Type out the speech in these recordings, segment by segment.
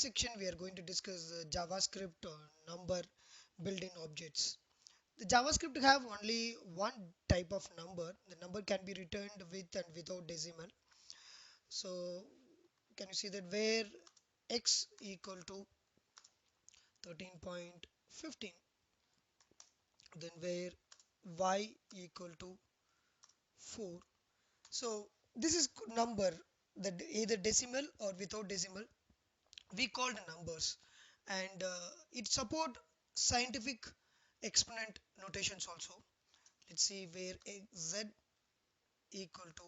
this section we are going to discuss JavaScript number built-in objects. The JavaScript have only one type of number. The number can be returned with and without decimal. So can you see that where x equal to 13.15, then where y equal to 4. So this is number that either decimal or without decimal we called numbers, and it support scientific exponent notations also. Let's see where z equal to,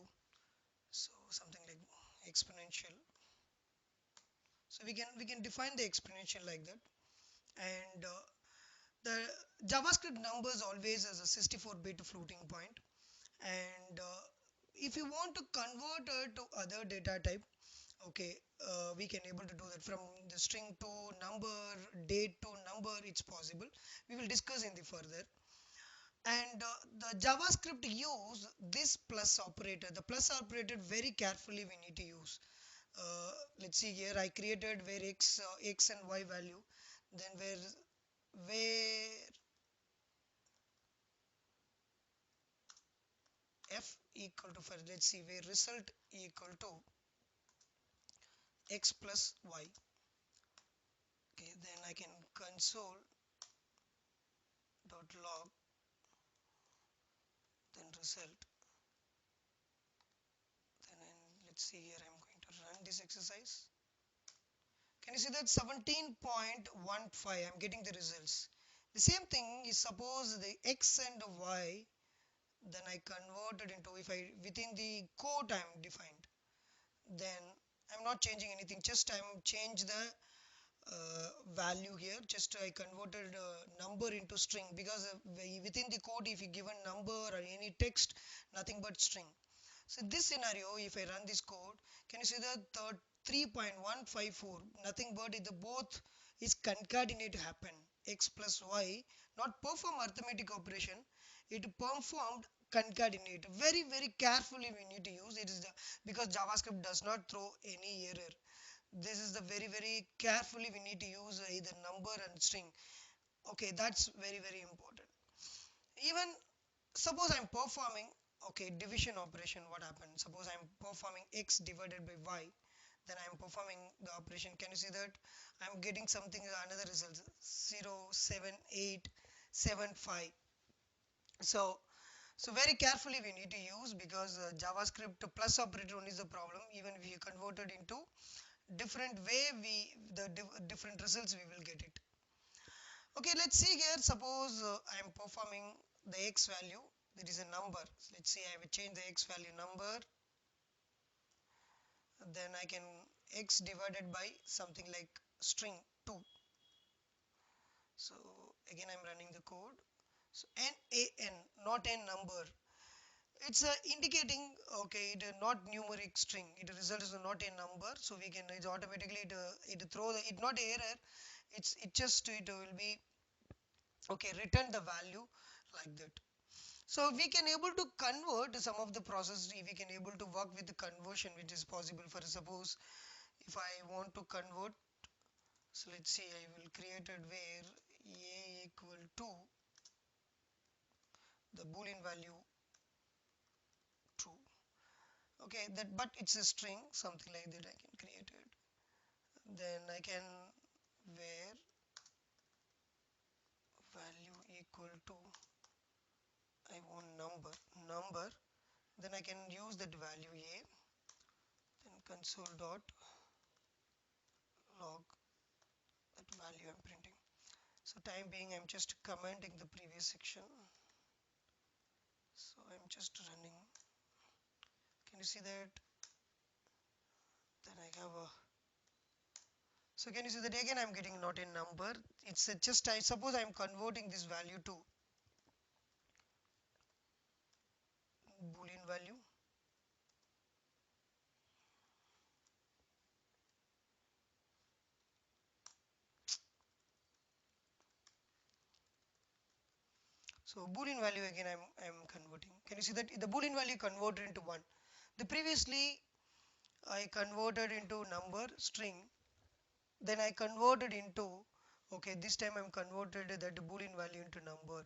so something like exponential. So we can define the exponential like that. And the JavaScript numbers always as a 64-bit floating point. And if you want to convert it to other data type, okay, we can able to do that from the string to number, date to number. It's possible. We will discuss in the further. And the JavaScript use this plus operator. The plus operator very carefully we need to use. Let's see here. I created where x and y value, then where f equal to, for let's see, where result equal to x plus y. Okay, then I can console dot log, then result. Then let's see here, I'm going to run this exercise. Can you see that 17.15 I'm getting the results. The same thing is, suppose the x and y, then I converted into, if I within the code I'm defined, then I'm not changing anything, just I'm change the value here. Just I converted number into string, because within the code if you give a number or any text, nothing but string. So this scenario, if I run this code, can you see the 3.154, nothing but the both is concatenate happen, x plus y, not perform arithmetic operation, it performed concatenate. Very carefully we need to use it, is the, because JavaScript does not throw any error. This is the very carefully we need to use either number and string. Okay, that's very important. Even suppose I'm performing, okay, division operation, what happens? Suppose I'm performing x divided by y, then I'm performing the operation. Can you see that I'm getting something, another result, 0.7875. So very carefully we need to use, because JavaScript plus operator only is the problem. Even if you convert it into different way, the different results we will get it. Okay, let's see here. Suppose I am performing the x value, that is a number. Let's see, I will change the x value number, then I can x divided by something like string 2. So again I'm running the code. So NaN, not a number, it's indicating, okay, it not numeric string, it result is not a number. So we can, it automatically it throw the, it not error, it just it will be, okay, return the value like that. So we can able to convert some of the process, we can able to work with the conversion which is possible. For suppose if I want to convert, so let's see, I will create it where a equal to the boolean value true. Okay, that, but it's a string, something like that I can create it. Then I can where value equal to, I want number, then I can use that value a, then console dot log that value I'm printing. So time being I'm just commenting the previous section, so I'm just running. Can you see that? Then I have a, so can you see that again I'm getting not a number, it's a just, I suppose I'm converting this value to boolean value. So boolean value again I'm converting. Can you see that the boolean value converted into 1? The previously I converted into number string, then I converted into, okay, this time I'm converted that boolean value into number.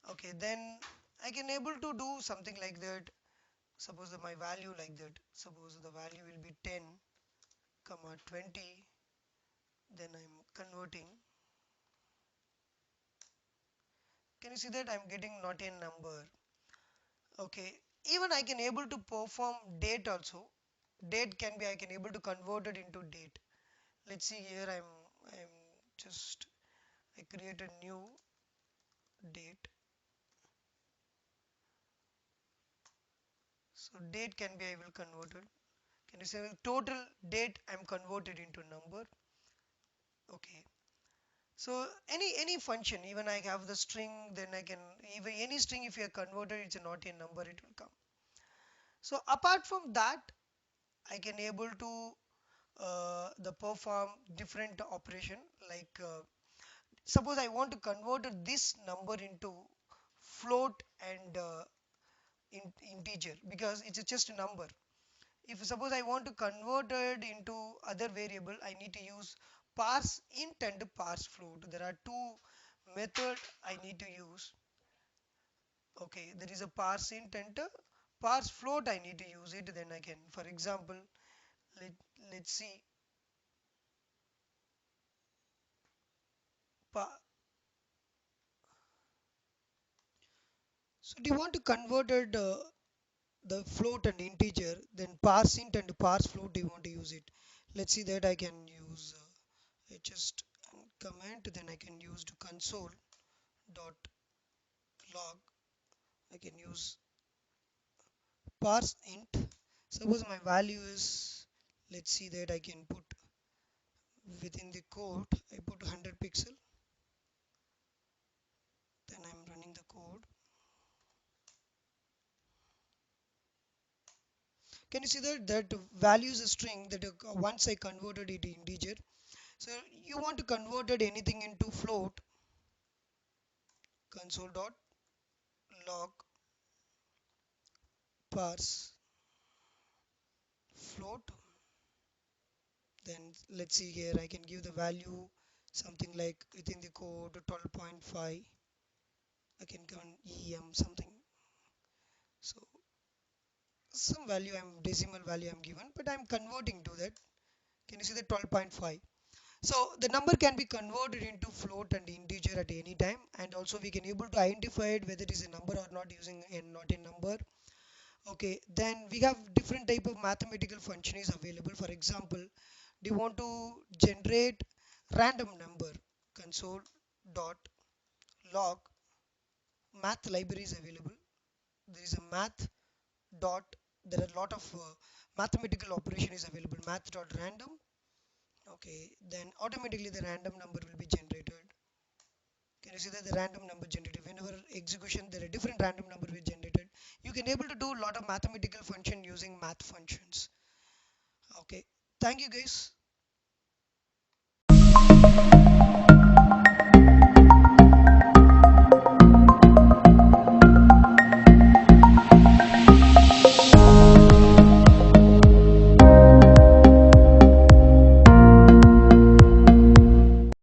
Okay, then I can able to do something like that. Suppose that my value like that, suppose the value will be 10 comma 20, then I'm converting. Can you see that I'm getting not a number? Okay, even I can able to perform date also. Date can be, I can able to convert it into date. Let's see here, I'm just, I create a new date. So date can be, I will convert it. Can you say total date I'm converted into number? Okay. So any function, even I have the string, then I can, even any string if you are converted, it's not a number, it will come. So apart from that, I can able to the perform different operation, like suppose I want to convert this number into float and integer, because it's just a number. If suppose I want to convert it into other variable, I need to use parse int and parse float. There are two method I need to use. Okay, there is a parse int and a parse float, I need to use it. Then I can, for example, let, let's see, so do you want to convert it the float and integer, then parse int and parse float you want to use it. Let's see that I can use just command, then I can use to console dot log. I can use parse int. Suppose my value is, let's see that I can put within the code, I put 100 pixel, then I'm running the code. Can you see that value is a string that once I converted it to integer. So you want to convert it anything into float, console dot log parse float. Then let's see here, I can give the value something like within the code 12.5. I can give an em something. So some value, I'm decimal value I'm given, but I'm converting to that. Can you see the 12.5? So the number can be converted into float and integer at any time, and also we can able to identify it whether it is a number or not using a not a number. Okay, then we have different type of mathematical function is available. For example, do you want to generate random number, console dot log math library is available. There is a math dot, there are a lot of mathematical operation is available, math dot random. Okay, then automatically the random number will be generated. Can you see that the random number generated, whenever execution there are different random number will generated. You can able to do a lot of mathematical function using math functions. Okay, thank you guys.